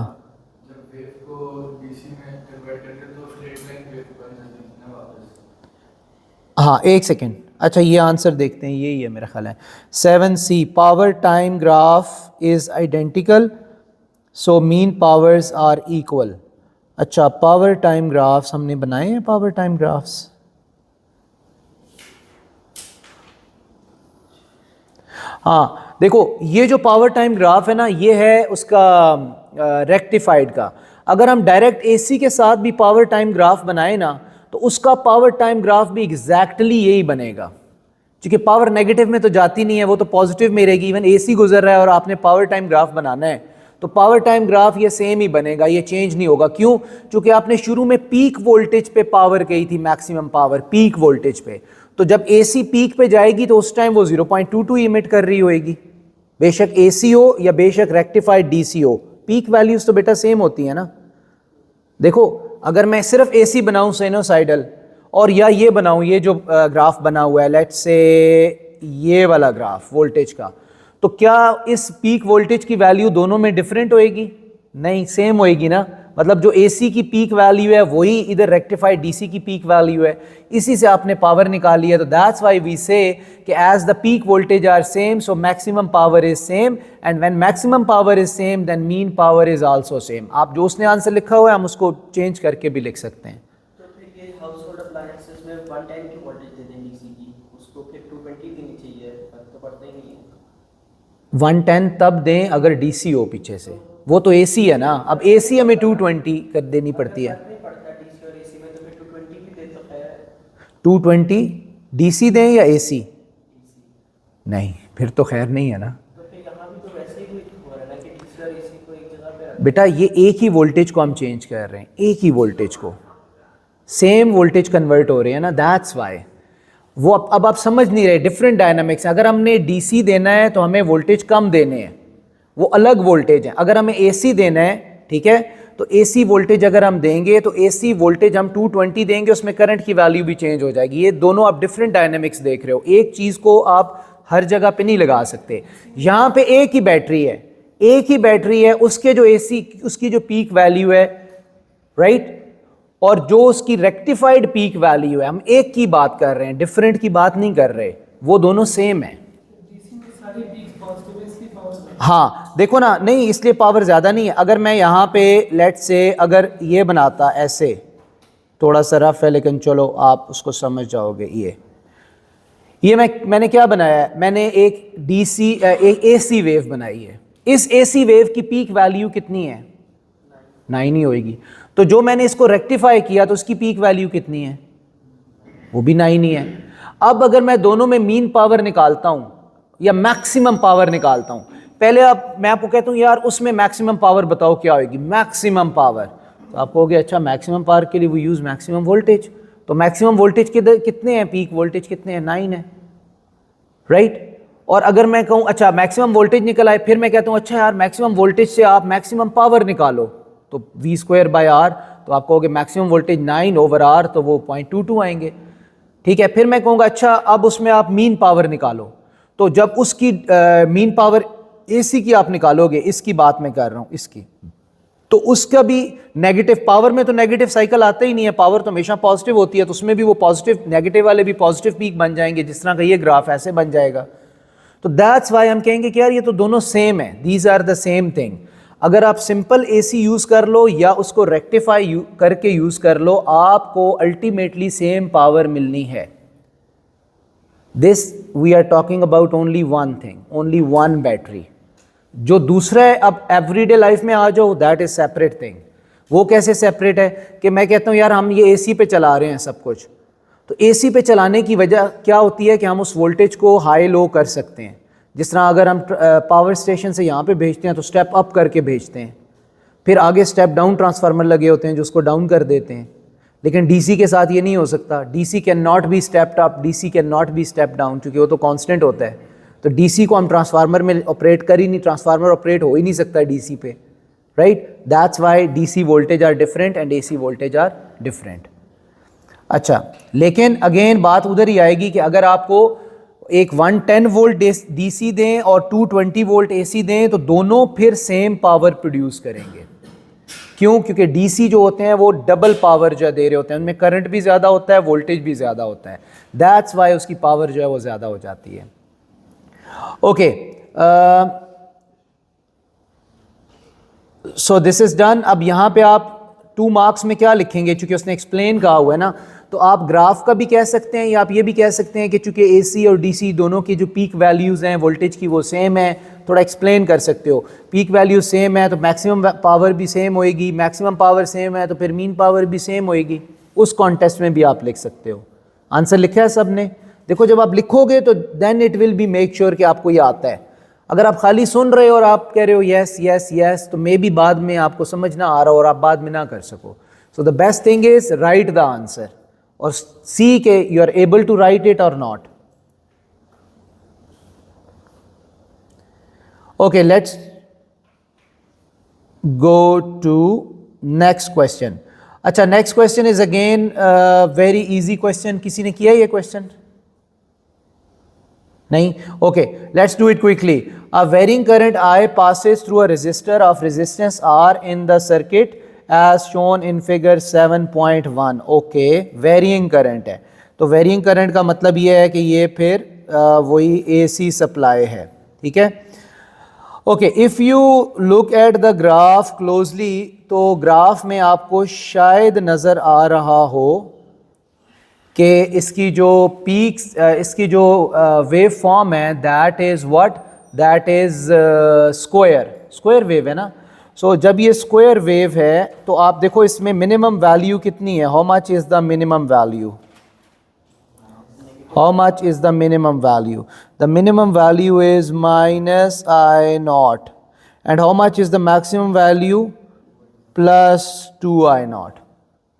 जब वेव को डीसी में कन्वर्ट करते तो स्ट्रेट लाइन वेव बन जाती थी ना वापस। हाँ एक सेकेंड, अच्छा ये आंसर देखते हैं, यही है मेरा ख्याल है 7C, power time graph is identical so mean powers are equal. अच्छा पावर टाइम ग्राफ्स हमने बनाए हैं, पावर टाइम ग्राफ्स, हाँ देखो ये जो पावर टाइम ग्राफ है ना, ये है उसका रेक्टिफाइड का। अगर हम डायरेक्ट एसी के साथ भी पावर टाइम ग्राफ बनाए ना, तो उसका पावर टाइम ग्राफ भी एग्जैक्टली यही बनेगा, क्योंकि पावर नेगेटिव में तो जाती नहीं है, वो तो पॉजिटिव में रहेगी। इवन एसी गुजर रहा है और आपने पावर टाइम ग्राफ बनाना है, तो पावर टाइम ग्राफ ये सेम ही बनेगा, ये चेंज नहीं होगा। क्यों? क्योंकि आपने शुरू में पीक वोल्टेज पे पावर कही थी, मैक्सिमम पावर पीक वोल्टेज पे, तो जब एसी पीक पे जाएगी तो उस टाइम वो 0.22 इमिट कर रही होएगी, बेशक एसी हो या बेशक रेक्टिफाइड डीसी हो, पीक वैल्यूज तो बेटा सेम होती है ना। देखो अगर मैं सिर्फ एसी बनाऊं साइनोसाइडल, और या ये बनाऊं, ये जो ग्राफ बना हुआ है लेट्स से ये वाला ग्राफ वोल्टेज का, तो क्या इस पीक वोल्टेज की वैल्यू दोनों में डिफरेंट होएगी? नहीं, सेम होएगी ना। मतलब जो एसी की पीक वैल्यू है वही इधर रेक्टिफाइड डीसी की पीक वैल्यू है, इसी से आपने पावर निकाली है। तो दैट्स व्हाई वी से कि as the peak voltage are same so maximum power is same, and when maximum power is same then mean power is also same. आप जो उसने आंसर लिखा हुआ है हम उसको चेंज करके भी लिख सकते हैं। तो फिर ये हाउस होल्ड अप्लायंसेस में 110 की वोल्टेज दे दें डीसी की, उसको फिर 220 देनी चाहिए, फर्क तो पड़ता ही नहीं है। 110 तब दें अगर डीसी हो पीछे से, वो तो एसी है ना। अब एसी हमें 220 कर देनी पड़ती है। नहीं पड़ता डीसी और एसी में, तो फिर 220 भी दे तो खैर। 220 डीसी दें या एसी? नहीं, फिर तो खैर नहीं है ना। तो फिर यहाँ भी तो वैसे ही हो रहा है ना कि डीसी और एसी को एक जगह पे रखा। बेटा ये एक ही वोल्टेज को हम चेंज कर रहे हैं, एक ही वोल्टेज को, सेम वोल्टेज कन्वर्ट हो रहे हैं ना, दैट्स वाई। वो अब आप समझ नहीं रहे, डिफरेंट डायनामिक्स। अगर हमने डीसी देना है तो हमें वोल्टेज कम देने हैं, वो अलग वोल्टेज है। अगर हमें एसी देना है, ठीक है, तो एसी वोल्टेज अगर हम देंगे तो एसी वोल्टेज हम 220 देंगे, उसमें करंट की वैल्यू भी चेंज हो जाएगी। ये दोनों आप डिफरेंट डायनामिक्स देख रहे हो, एक चीज़ को आप हर जगह पे नहीं लगा सकते। यहाँ पे एक ही बैटरी है, एक ही बैटरी है, उसके जो एसी उसकी जो पीक वैल्यू है, राइट, और जो उसकी रेक्टिफाइड पीक वैल्यू है, हम एक की बात कर रहे हैं, डिफरेंट की बात नहीं कर रहे, वो दोनों सेम है। हाँ देखो ना, नहीं इसलिए पावर ज़्यादा नहीं है। अगर मैं यहाँ पे लेट्स से अगर ये बनाता ऐसे, थोड़ा सा रफ है लेकिन चलो आप उसको समझ जाओगे। ये मैंने क्या बनाया है, मैंने एक डीसी एक एसी वेव बनाई है। इस एसी वेव की पीक वैल्यू कितनी है? 9 ही होएगी। तो जो मैंने इसको रेक्टिफाई किया तो उसकी पीक वैल्यू कितनी है? वो भी 9 ही है। अब अगर मैं दोनों में मीन पावर निकालता हूँ या मैक्सिमम पावर निकालता हूँ, पहले मैं आपको कहता हूँ यार उसमें मैक्सिमम पावर बताओ क्या होगी, मैक्सिमम पावर, तो आप कहोगे अच्छा मैक्सिमम पावर के लिए वो यूज़ मैक्सिमम वोल्टेज। तो मैक्सिमम वोल्टेज कितने हैं, पीक वोल्टेज कितने हैं? 9 है, राइट। और अगर मैं कहूँ अच्छा मैक्सिमम वोल्टेज निकल आए, फिर मैं कहता हूँ अच्छा यार मैक्सिमम वोल्टेज से आप मैक्सिमम पावर निकालो, तो V²/R, तो आप कहोगे मैक्सिमम वोल्टेज 9 ओवर R, तो वो 0.22 आएंगे, ठीक है। फिर मैं कहूँगा अच्छा अब उसमें आप मीन पावर निकालो, तो जब उसकी मीन पावर एसी की आप निकालोगे, इसकी बात मैं कर रहा हूँ, इसकी, तो उसका भी नेगेटिव, पावर में तो नेगेटिव साइकिल आता ही नहीं है, पावर तो हमेशा पॉजिटिव होती है, तो उसमें भी वो पॉजिटिव, नेगेटिव वाले भी पॉजिटिव पीक बन जाएंगे, जिस तरह का ये ग्राफ ऐसे बन जाएगा। तो दैट्स वाई हम कहेंगे कि यार ये तो दोनों सेम है, these are the same thing. अगर आप सिंपल एसी यूज़ कर लो या उसको रेक्टिफाई करके यूज़ कर लो, आपको अल्टीमेटली सेम पावर मिलनी है। This we are talking about only one thing, only one battery. जो दूसरा है, अब एवरीडे लाइफ में आ जाओ, दैट इज सेपरेट थिंग। वो कैसे सेपरेट है कि मैं कहता हूँ यार हम ये एसी पे चला रहे हैं सब कुछ, तो एसी पे चलाने की वजह क्या होती है कि हम उस वोल्टेज को हाई लो कर सकते हैं। जिस तरह अगर हम पावर स्टेशन से यहाँ पे भेजते हैं तो स्टेप अप करके भेजते हैं, फिर आगे स्टेप डाउन ट्रांसफार्मर लगे होते हैं जो उसको डाउन कर देते हैं। लेकिन डीसी के साथ ये नहीं हो सकता, DC can not be stepped up, DC can not be step down, क्योंकि वो तो कांस्टेंट होता है। तो डीसी को हम ट्रांसफार्मर में ऑपरेट कर ही नहीं, ट्रांसफार्मर ऑपरेट हो ही नहीं सकता डीसी पे, right. That's why DC voltage are different and AC voltage are different. अच्छा, लेकिन अगेन बात उधर ही आएगी कि अगर आपको एक 110 वोल्ट डीसी दें और 220 वोल्ट एसी दें, तो दोनों फिर सेम पावर प्रोड्यूस करेंगे। क्यों? क्योंकि डीसी जो होते हैं वो डबल पावर जो है दे रहे होते हैं, उनमें करंट भी ज़्यादा होता है, वोल्टेज भी ज़्यादा होता है, दैट्स वाई उसकी पावर जो है वो ज़्यादा हो जाती है। Okay, so this is done. अब यहाँ पे आप 2 मार्क्स में क्या लिखेंगे, चूंकि उसने एक्सप्लेन कहा हुआ है ना, तो आप ग्राफ का भी कह सकते हैं या आप ये भी कह सकते हैं कि चूंकि एसी और डीसी दोनों की जो पीक वैल्यूज़ हैं वोल्टेज की वो सेम है, थोड़ा एक्सप्लेन कर सकते हो। पीक वैल्यू सेम है तो मैक्सिमम पावर भी सेम होएगी, मैक्सिमम पावर सेम है तो फिर मीन पावर भी सेम होएगी। उस कॉन्टेस्ट में भी आप लिख सकते हो। आंसर लिखा है सब ने? देखो जब आप लिखोगे तो then it will be make sure कि आपको ये आता है। अगर आप खाली सुन रहे हो और आप कह रहे हो यस यस यस, तो मे बी बाद में आपको समझ ना आ रहा और आप बाद में ना कर सको। So the best thing is write the answer और सी के you are able to write it और not. Okay, let's go to next question. अच्छा, next question is again very easy question. किसी ने किया ये क्वेश्चन? नहीं? Okay, let's do it quickly. A varying current I passes through a resistor of resistance R in the circuit as shown in figure 7.1. Okay, varying current है, तो varying current का मतलब ये है कि ये फिर वही AC सप्लाई है, ठीक है। Okay, if you look at the graph closely, तो ग्राफ में आपको शायद नज़र आ रहा हो कि इसकी जो पीक्स, इसकी जो वेव फॉर्म है that is what, that is square wave है ना। सो जब ये स्क्वायर वेव है तो आप देखो इसमें मिनिमम वैल्यू कितनी है, how much is the minimum value, how much is the minimum value? The minimum value is minus I naught. And how much is the maximum value? Plus 2 I naught.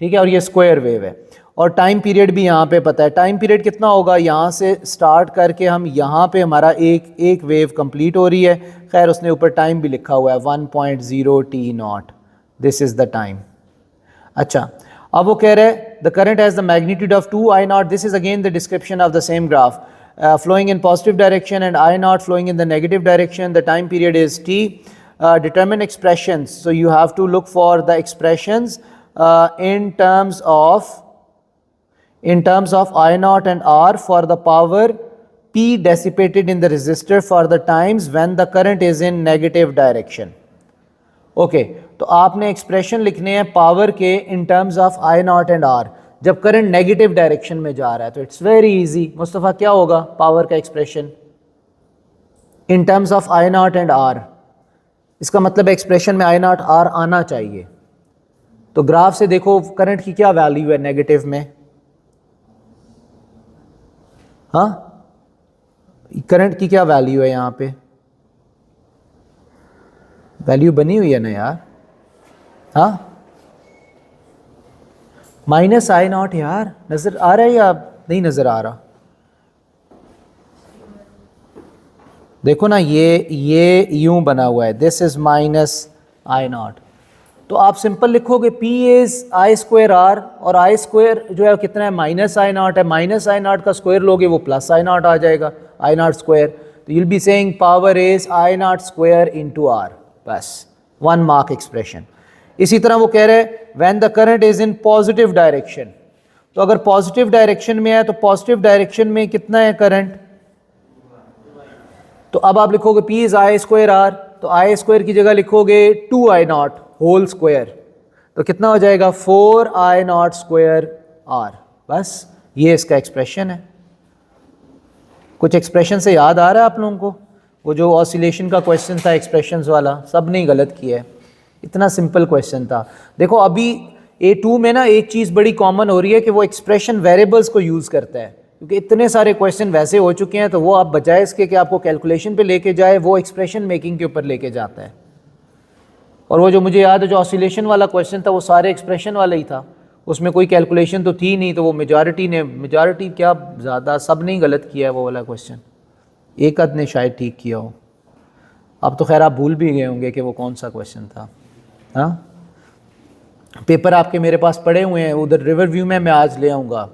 ठीक है, और ये स्क्वायर वेव है और टाइम पीरियड भी यहाँ पे पता है। टाइम पीरियड कितना होगा, यहाँ से स्टार्ट करके हम यहाँ पे हमारा एक वेव कंप्लीट हो रही है। खैर उसने ऊपर टाइम भी लिखा हुआ है 1.0 t naught, this is the time. अच्छा, अब वो कह रहे हैं the current has the magnitude of 2 I naught. This is again the description of the same graph, flowing in positive direction and I naught flowing in the negative direction. The time period is t. Determine expressions. So you have to look for the expressions in terms of I naught and R for the power P dissipated in the resistor for the times when the current is in negative direction. ओके, तो आपने एक्सप्रेशन लिखने हैं पावर के in terms of I naught and R जब करंट नेगेटिव डायरेक्शन में जा रहा है। तो इट्स वेरी इजी मुस्तफ़ा, क्या होगा पावर का expression in terms of I naught and R? इसका मतलब एक्सप्रेशन में आई नॉट आर आना चाहिए। तो ग्राफ से देखो करंट की क्या वैल्यू है नेगेटिव में, हाँ करंट की क्या वैल्यू है यहाँ पे? वैल्यू बनी हुई है ना यार, हाँ माइनस आई नॉट यार, नजर आ रहा है या नहीं नजर आ रहा? देखो ना ये यूं बना हुआ है, this is minus I naught. तो आप सिंपल लिखोगे P is I square R और आई स्क्वायर जो है कितना है, माइनस आई नॉट है। माइनस आई नॉट का स्क्वायर लोगे वो प्लस आई नॉट आ जाएगा, आई नॉट स्क्वायर। तो you'll be saying power is I naught square into R, बस 1 मार्क एक्सप्रेशन। इसी तरह वो कह रहे हैं when the current is in positive direction, तो अगर पॉजिटिव डायरेक्शन में है तो पॉजिटिव डायरेक्शन में कितना है करंट, तो अब आप लिखोगे P is I square R, तो आई स्क्वायर की जगह लिखोगे 2 आई नॉट होल स्क्वायर, तो कितना हो जाएगा 4 आई नॉट स्क्वायर आर। बस ये इसका एक्सप्रेशन है। कुछ एक्सप्रेशन से याद आ रहा है आप लोगों को? वो जो ऑसिलेशन का क्वेश्चन था एक्सप्रेशंस वाला, सब ने गलत किया है, इतना सिंपल क्वेश्चन था। देखो अभी A2 में ना एक चीज़ बड़ी कॉमन हो रही है कि वो एक्सप्रेशन वेरिएबल्स को यूज़ करता है, क्योंकि इतने सारे क्वेश्चन वैसे हो चुके हैं, तो वो आप बजाय इसके कि आपको कैलकुलेशन पे लेके जाए, वो एक्सप्रेशन मेकिंग के ऊपर लेके जाता है। और वो जो मुझे याद है जो ऑसिलेशन वाला क्वेश्चन था वो सारे एक्सप्रेशन वाला ही था, उसमें कोई कैलकुलेशन तो थी नहीं, तो वो मेजॉरिटी क्या ज़्यादा सब ने ही गलत किया है वो वाला क्वेश्चन, एक आध ने शायद ठीक किया हो। अब तो खैर आप भूल भी गए होंगे कि वो कौन सा क्वेश्चन था। हाँ, पेपर आपके मेरे पास पड़े हुए हैं उधर रिवर व्यू में, मैं आज ले आऊँगा।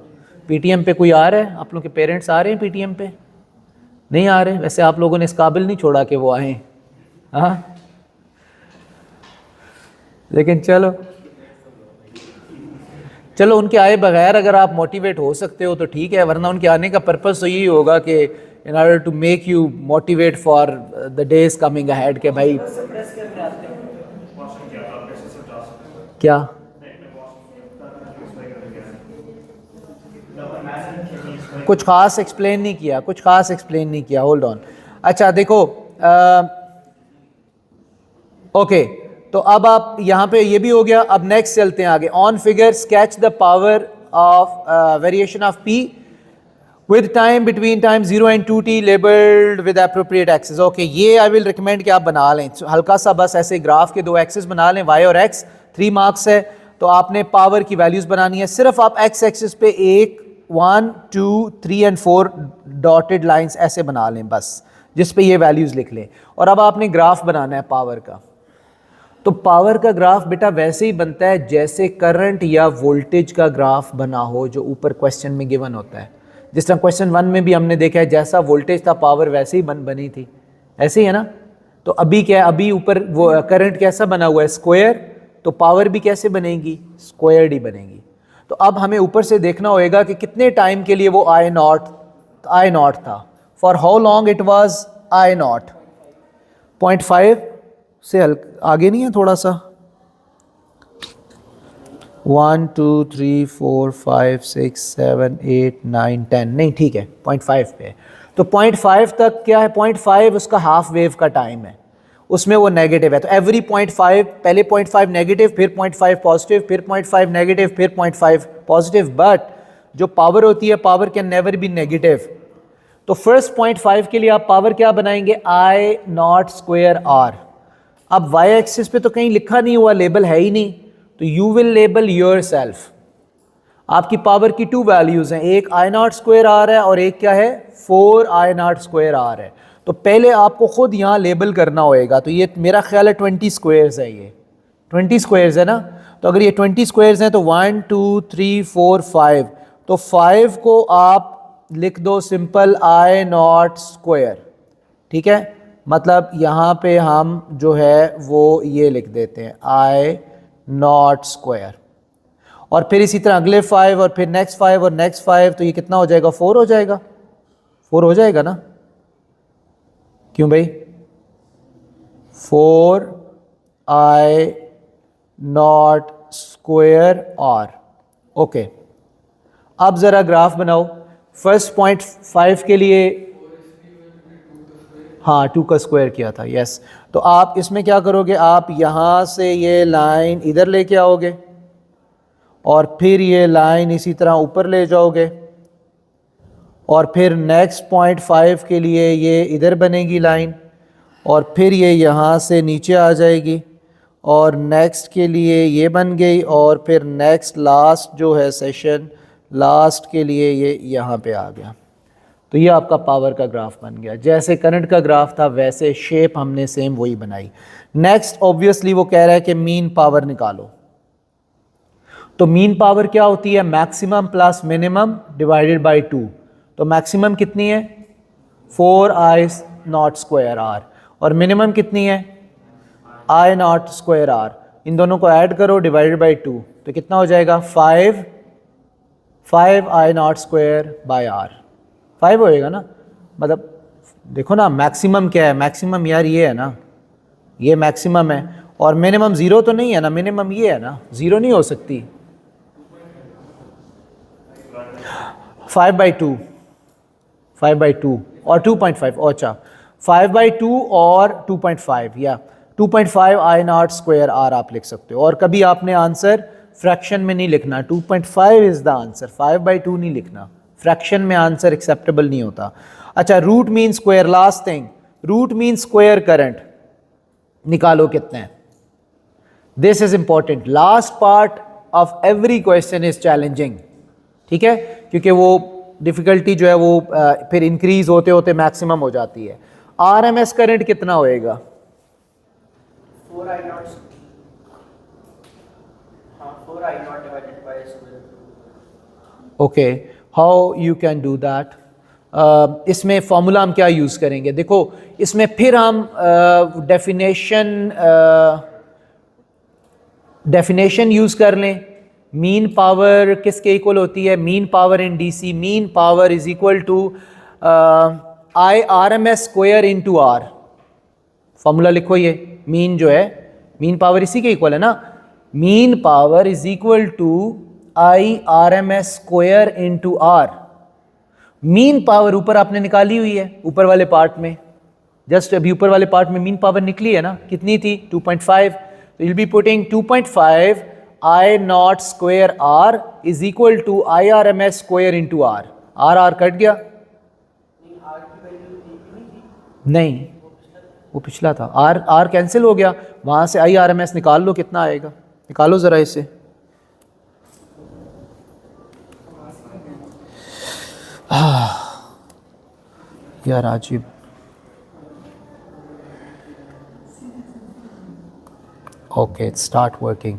पीटीएम पे कोई आ रहा है? आप लोग के पेरेंट्स आ रहे हैं पीटीएम पे? नहीं आ रहे? वैसे आप लोगों ने इस काबिल नहीं छोड़ा कि वो आए। हाँ लेकिन चलो चलो उनके आए बगैर अगर आप मोटिवेट हो सकते हो तो ठीक है, वरना उनके आने का पर्पस तो यही होगा कि in order to make you motivate for the days coming ahead के भाई प्रेस करने आते हैं। क्या कुछ खास एक्सप्लेन नहीं किया, कुछ खास एक्सप्लेन नहीं किया, होल्ड ऑन। अच्छा देखो ओके तो अब आप यहाँ पे ये भी हो गया। अब नेक्स्ट चलते हैं आगे। On figure sketch the power of variation of P with time between time 0 and 2t labeled with appropriate axis। Okay ये आई विल रिकमेंड कि आप बना लें हल्का सा, बस ऐसे ग्राफ के दो एक्सिस बना लें, y और x, 3 मार्क्स है। तो आपने पावर की वैल्यूज बनानी है, सिर्फ आप x एक्सिस पे 1 2 3 और 4 डॉटेड लाइंस ऐसे बना लें बस, जिस पे ये वैल्यूज लिख लें। और अब आपने ग्राफ बनाना है पावर का। तो पावर का ग्राफ बेटा वैसे ही बनता है जैसे करंट या वोल्टेज का ग्राफ बना हो जो ऊपर क्वेश्चन में गिवन होता है। जिस तरह क्वेश्चन 1 में भी हमने देखा है जैसा वोल्टेज था पावर वैसे ही बनी थी, ऐसे ही है ना। तो अभी क्या है, अभी ऊपर वो करंट कैसा बना हुआ है, स्क्वायर, तो पावर भी कैसे बनेगी, स्क्वायर्ड ही बनेगी। तो अब हमें ऊपर से देखना होएगा कि कितने टाइम के लिए वो आई नॉट था, for how long it was I not. 0.5 से आगे नहीं है थोड़ा सा, 1 2 3 4 5 6 7 8 9 10 नहीं ठीक है 0.5 पे है। तो 0.5 तक क्या है, 0.5 उसका हाफ वेव का टाइम है, उसमें वो नेगेटिव है। तो एवरी 0.5 पहले 0.5 नेगेटिव, फिर 0.5 पॉजिटिव, फिर 0.5 नेगेटिव, फिर 0.5 पॉजिटिव। बट जो पावर होती है power can never B negative. तो फर्स्ट 0.5 के लिए आप पावर क्या बनाएंगे, आई नॉट स्क्वायर आर। अब वाई एक्सिस पे तो कहीं लिखा नहीं हुआ, लेबल है ही नहीं, तो you will label your self. आपकी पावर की 2 वैल्यूज हैं, एक आई नॉट स्क्वायर आर है और एक क्या है 4 आई नॉट स्क्वायर आर है। तो पहले आपको खुद यहाँ लेबल करना होएगा। तो ये मेरा ख्याल है 20 स्क्वायर्स है, ये 20 स्क्वायर्स है ना। तो अगर ये 20 स्क्वायर्स हैं तो 1 2 3 4 5, तो 5 को आप लिख दो सिंपल आई नॉट स्क्वायर, ठीक है। मतलब यहाँ पे हम जो है वो ये लिख देते हैं आई नॉट स्क्वायर, और फिर इसी तरह अगले 5 और फिर नेक्स्ट 5 और नेक्स्ट 5, तो ये कितना हो जाएगा, 4 हो जाएगा, 4 हो जाएगा ना। क्यों भाई, 4 I naught square are. Okay अब ज़रा ग्राफ बनाओ फर्स्ट 0.5 के लिए। हाँ 2 का स्क्वायर किया था, यस। तो आप इसमें क्या करोगे, आप यहाँ से ये लाइन इधर लेके आओगे और फिर ये लाइन इसी तरह ऊपर ले जाओगे, और फिर नेक्स्ट 0.5 के लिए ये इधर बनेगी लाइन, और फिर ये यहाँ से नीचे आ जाएगी, और नेक्स्ट के लिए ये बन गई, और फिर नेक्स्ट लास्ट जो है सेशन लास्ट के लिए ये यहाँ पे आ गया। तो ये आपका पावर का ग्राफ बन गया। जैसे करंट का ग्राफ था वैसे शेप हमने सेम वही बनाई। नेक्स्ट ऑब्वियसली वो कह रहा है कि मीन पावर निकालो। तो मीन पावर क्या होती है, maximum plus minimum divided by 2। तो मैक्सिमम कितनी है 4 आई नॉट स्क्वायर आर, और मिनिमम कितनी है आई नॉट स्क्वायर आर। इन दोनों को ऐड करो डिवाइडेड बाय 2, तो कितना हो जाएगा 5 आई नॉट स्क्वायर बाय आर, 5 होएगा ना। मतलब देखो ना मैक्सिमम क्या है, मैक्सिमम यार ये है ना, ये मैक्सिमम है, और मिनिमम 0 तो नहीं है ना, मिनिमम ये है ना, 0 नहीं हो सकती। 5/2 और 2.5, अच्छा 5/2 और 2.5, या 2.5 आई नॉट स्क्वायर आर आप लिख सकते हो। और कभी आपने आंसर फ्रैक्शन में नहीं लिखना, 2.5 इज द आंसर, 5/2 नहीं लिखना, फ्रैक्शन में आंसर एक्सेप्टेबल नहीं होता। अच्छा root mean square, last thing, root mean square current निकालो कितने हैं। This is important, last part of every question is challenging, ठीक है, क्योंकि वो डिफिकल्टी जो है वो फिर इंक्रीज होते होते मैक्सिमम हो जाती है। आरएमएस करंट कितना होएगा, 4 आई नॉट, हाँ 4 I naught divided by square. Okay how you can do that. इसमें फॉर्मूला हम क्या यूज़ करेंगे, देखो इसमें फिर हम डेफिनेशन डेफिनेशन यूज़ कर लें, मीन पावर किसके इक्वल होती है, mean power in DC, mean power is equal to I R M S square into R. Formula लिखो, ये मीन जो है, मीन पावर इसी के इक्वल है ना, mean power is equal to I R M S square into R. Mean power ऊपर आपने निकाली हुई है, ऊपर वाले पार्ट में, जस्ट अभी ऊपर वाले पार्ट में मीन पावर निकली है ना, कितनी थी 2.5, तो you'll be putting 2.5 I naught square R is equal to IRMS square into R। R cut गया, आर की वैल्यू एक ही नहीं थी, नहीं वो पिछला था, R कैंसिल हो गया, वहाँ से IRMS निकाल लो, कितना आएगा, निकालो ज़रा इसे। यार अजीब, ओके स्टार्ट वर्किंग।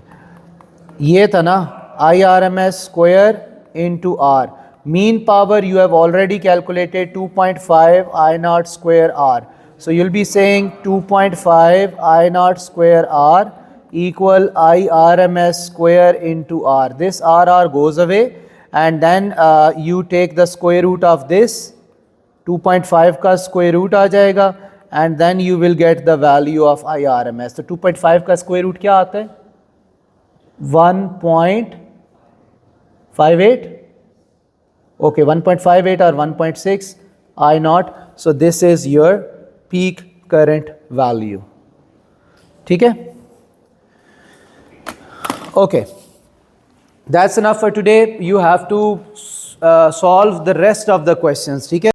ये था ना IRMS square into R, mean power you have already calculated 2.5 I naught square R, so you'll be saying 2.5 I naught square R equal IRMS square into R. This R goes away and then you take the square root of this, 2.5 का स्क्वायर रूट आ जाएगा and then you will get the value of IRMS। तो 2.5 का स्क्वायर रूट क्या आता है, 1.58, okay 1.58 or 1.6 I naught, so this is your peak current value, ठीक है, okay, that's enough for today। You have to solve the rest of the questions, ठीक है।